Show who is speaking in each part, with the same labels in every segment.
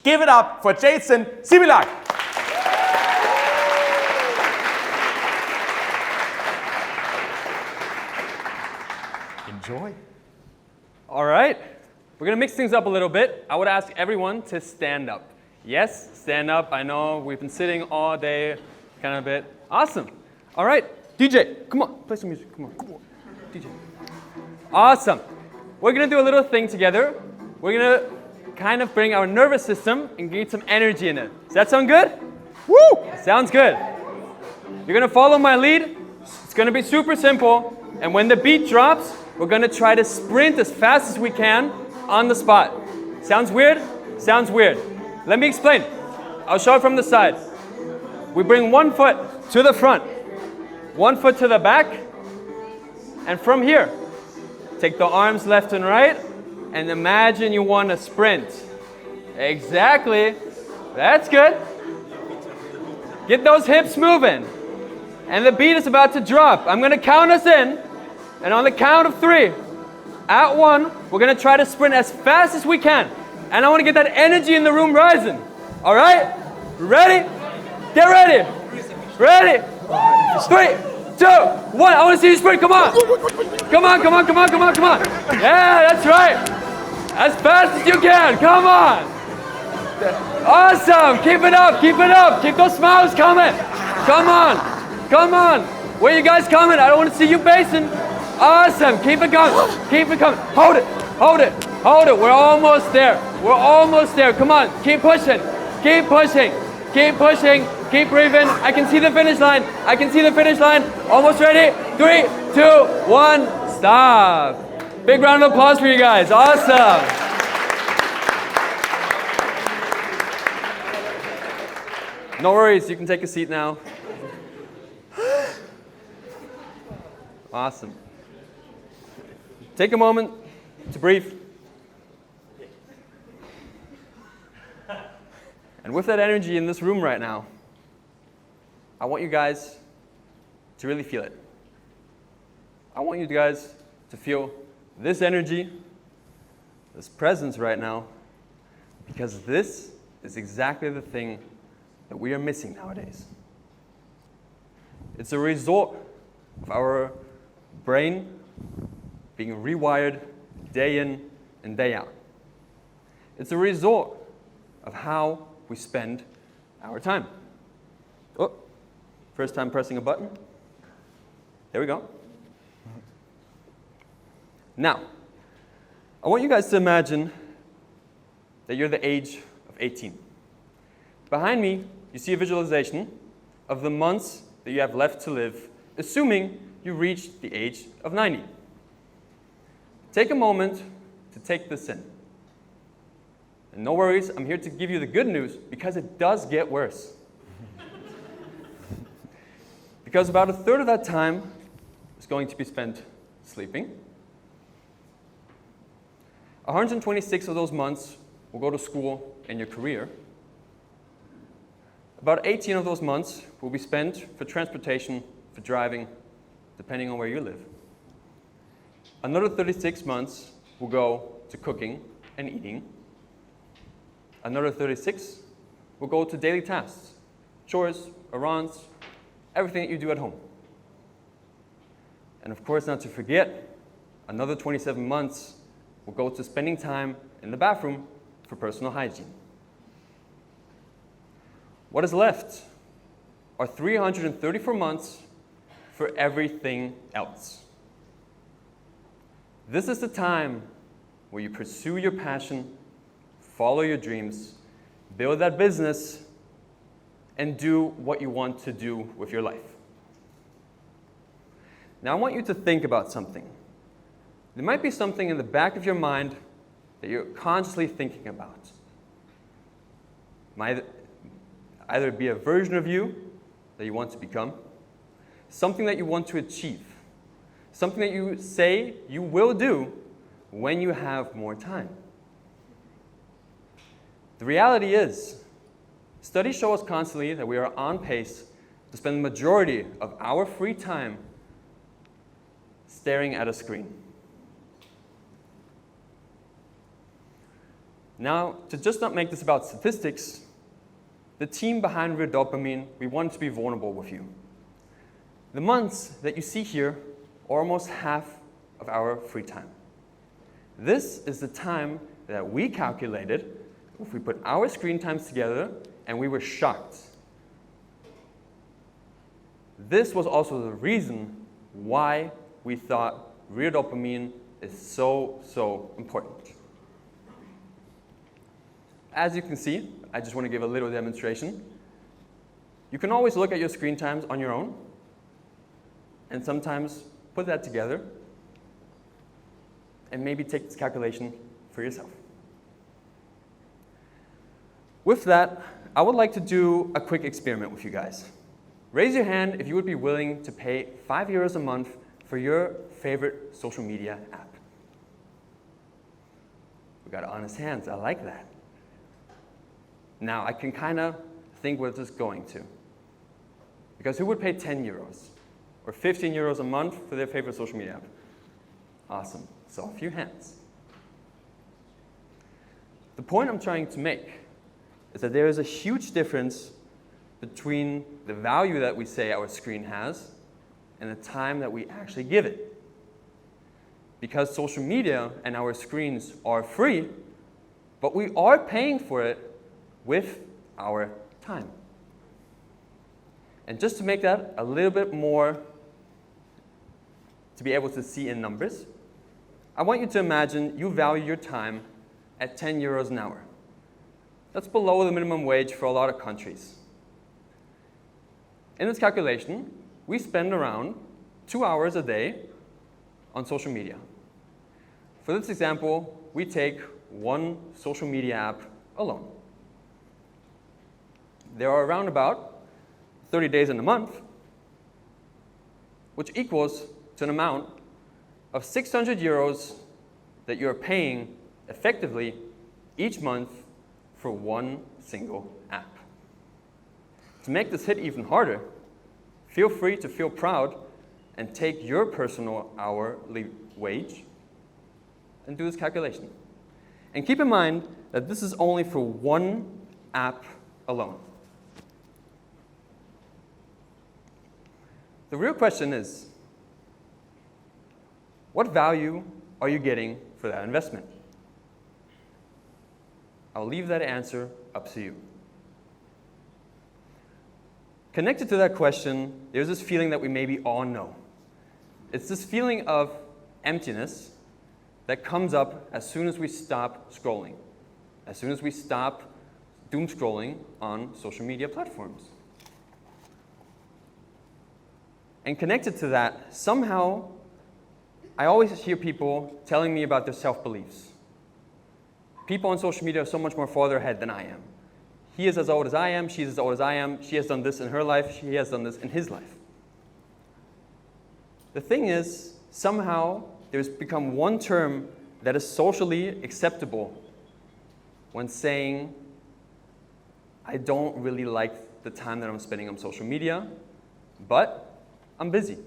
Speaker 1: Give it up for Jason Sibilak. Enjoy.
Speaker 2: All right, we're gonna mix things up a little bit. I would ask everyone to stand up. Yes, stand up. I know we've been sitting all day, kind of a bit. Awesome. All right, DJ, come on, play some music. Come on, DJ. Awesome. We're gonna do a little thing together. We're gonna kind of bring our nervous system and get some energy in it. Does that sound good? Woo! Sounds good. You're gonna follow my lead. It's gonna be super simple. And when the beat drops, we're gonna try to sprint as fast as we can on the spot. Sounds weird? Sounds weird. Let me explain. I'll show it from the side. We bring one foot to the front, one foot to the back, and from here, take the arms left and right, and imagine you want to sprint. Exactly. That's good. Get those hips moving. And the beat is about to drop. I'm going to count us in. And on the count of 3, at 1, we're going to try to sprint as fast as we can. And I want to get that energy in the room rising. All right? Ready? Get ready. Ready? 3, 2, 1. I want to see you sprint. Come on. Come on, come on, come on, come on, come on. Yeah, that's right. As fast as you can. Come on. Awesome. Keep it up. Keep it up. Keep those smiles coming. Come on. Come on. Where you guys coming? I don't want to see you basing. Awesome. Keep it going. Keep it coming. Hold it. Hold it. Hold it. We're almost there. We're almost there. Come on. Keep pushing. Keep pushing. Keep pushing. Keep breathing. I can see the finish line. I can see the finish line. Almost ready. 3, 2, 1. Stop. Big round of applause for you guys. Awesome. No worries. You can take a seat now. Awesome. Take a moment to breathe. And with that energy in this room right now, I want you guys to really feel it. I want you guys to feel this energy, this presence right now, because this is exactly the thing that we are missing nowadays. It's a result of our brain being rewired day in and day out. It's a result of how we spend our time. Oh, first time pressing a button. There we go. Now, I want you guys to imagine that you're the age of 18. Behind me, you see a visualization of the months that you have left to live, assuming you reached the age of 90. Take a moment to take this in. And no worries, I'm here to give you the good news because it does get worse. Because about a third of that time is going to be spent sleeping. 126 of those months will go to school and your career. About 18 of those months will be spent for transportation, for driving, depending on where you live. Another 36 months will go to cooking and eating. Another 36 will go to daily tasks, chores, errands, everything that you do at home. And of course, not to forget, another 27 months will go to spending time in the bathroom for personal hygiene. What is left are 334 months for everything else. This is the time where you pursue your passion, follow your dreams, build that business, and do what you want to do with your life. Now I want you to think about something. There might be something in the back of your mind that you're consciously thinking about. It might either be a version of you that you want to become, something that you want to achieve, something that you say you will do when you have more time. The reality is, studies show us constantly that we are on pace to spend the majority of our free time staring at a screen. Now, to just not make this about statistics, the team behind Dopamine, we wanted to be vulnerable with you. The months that you see here are almost half of our free time. This is the time that we calculated if we put our screen times together, and we were shocked. This was also the reason why we thought Dopamine is so important. As you can see, I just want to give a little demonstration. You can always look at your screen times on your own, and sometimes put that together, and maybe take this calculation for yourself. With that, I would like to do a quick experiment with you guys. Raise your hand if you would be willing to pay €5 a month for your favorite social media app. We got honest hands, I like that. Now, I can kind of think where this is going to. Because who would pay €10 or €15 a month for their favorite social media app? Awesome, saw a few hands. The point I'm trying to make is that there is a huge difference between the value that we say our screen has and the time that we actually give it. Because social media and our screens are free, but we are paying for it with our time. And just to make that a little bit more to be able to see in numbers, I want you to imagine you value your time at €10 an hour. That's below the minimum wage for a lot of countries. In this calculation, we spend around 2 hours a day on social media. For this example, we take one social media app alone. There are around about 30 days in a month, which equals to an amount of €600 that you're paying effectively each month for one single app. To make this hit even harder, feel free to feel proud and take your personal hourly wage and do this calculation. And keep in mind that this is only for one app alone. The real question is, what value are you getting for that investment? I'll leave that answer up to you. Connected to that question, there's this feeling that we maybe all know. It's this feeling of emptiness that comes up as soon as we stop scrolling, as soon as we stop doom scrolling on social media platforms. And connected to that, somehow, I always hear people telling me about their self-beliefs. People on social media are so much more farther ahead than I am. He is as old as I am, she's as old as I am, she has done this in her life, he has done this in his life. The thing is, somehow, there's become one term that is socially acceptable when saying, I don't really like the time that I'm spending on social media, but I'm busy.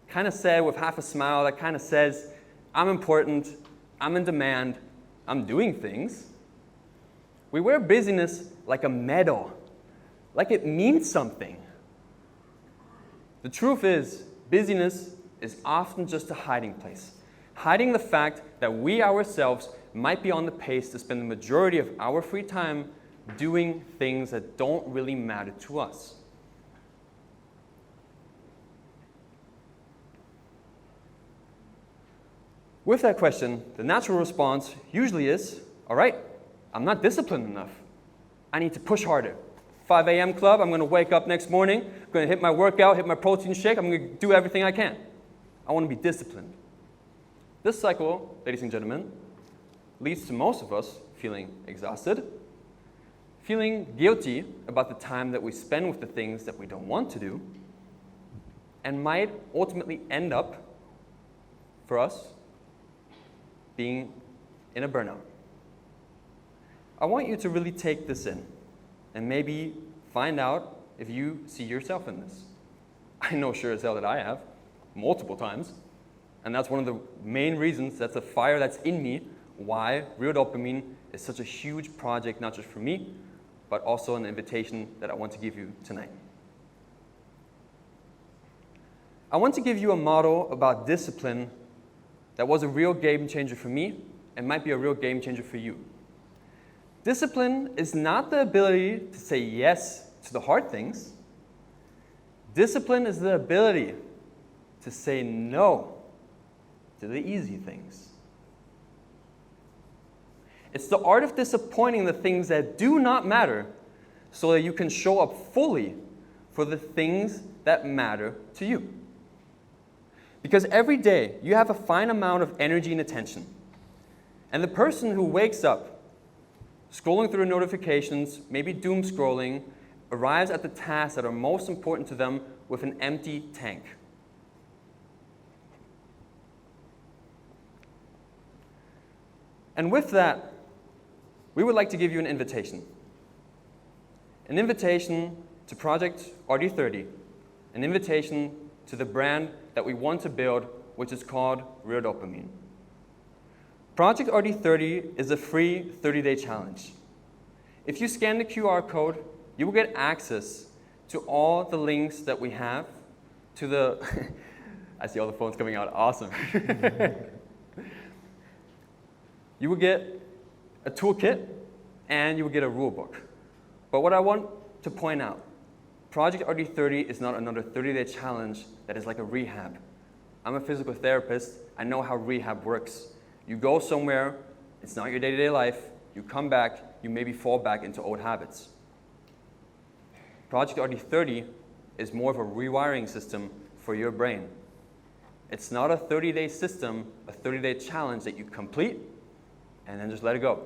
Speaker 2: Kind of said with half a smile that kind of says, I'm important, I'm in demand, I'm doing things. We wear busyness like a medal, like it means something. The truth is, busyness is often just a hiding place, hiding the fact that we ourselves might be on the pace to spend the majority of our free time doing things that don't really matter to us. With that question, the natural response usually is, all right, I'm not disciplined enough. I need to push harder. 5 a.m. club, I'm going to wake up next morning, I'm going to hit my workout, hit my protein shake, I'm going to do everything I can. I want to be disciplined. This cycle, ladies and gentlemen, leads to most of us feeling exhausted, feeling guilty about the time that we spend with the things that we don't want to do, and might ultimately end up, for us, being in a burnout. I want you to really take this in and maybe find out if you see yourself in this. I know sure as hell that I have, multiple times, and that's one of the main reasons, that's a fire that's in me why Real Dopamine is such a huge project, not just for me, but also an invitation that I want to give you tonight. I want to give you a model about discipline that was a real game changer for me and might be a real game changer for you. Discipline is not the ability to say yes to the hard things. Discipline is the ability to say no to the easy things. It's the art of disappointing the things that do not matter so that you can show up fully for the things that matter to you. Because every day you have a fine amount of energy and attention. And the person who wakes up, scrolling through notifications, maybe doom scrolling, arrives at the tasks that are most important to them with an empty tank. And with that, we would like to give you an invitation. An invitation to Project RD30. An invitation to the brand that we want to build, which is called Real Dopamine. Project RD30 is a free 30-day challenge. If you scan the QR code, you will get access to all the links that we have to the... I see all the phones coming out. Awesome. You will get a toolkit and you will get a rule book. But what I want to point out, Project RD30 is not another 30-day challenge that is like a rehab. I'm a physical therapist. I know how rehab works. You go somewhere, it's not your day-to-day life, you come back, you maybe fall back into old habits. Project RD30 is more of a rewiring system for your brain. It's not a 30-day system, a 30-day challenge that you complete and then just let it go.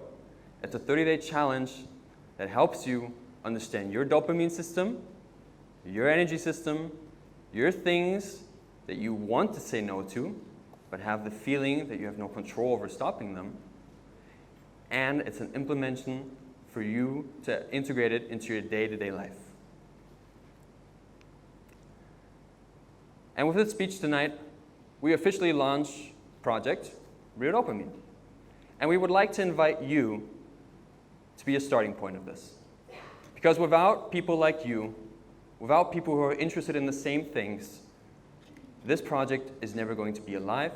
Speaker 2: It's a 30-day challenge that helps you understand your dopamine system, your energy system, your things that you want to say no to, but have the feeling that you have no control over stopping them. And it's an implementation for you to integrate it into your day-to-day life. And with this speech tonight, we officially launch Project Real Dopamine. And we would like to invite you to be a starting point of this. Because without people like you, without people who are interested in the same things, this project is never going to be alive,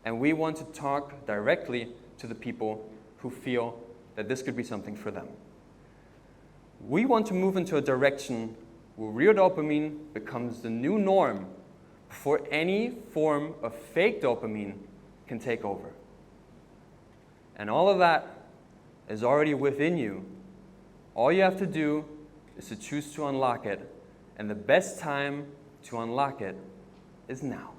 Speaker 2: and we want to talk directly to the people who feel that this could be something for them. We want to move into a direction where real dopamine becomes the new norm before any form of fake dopamine can take over. And all of that is already within you. All you have to do is to choose to unlock it, and the best time to unlock it is now.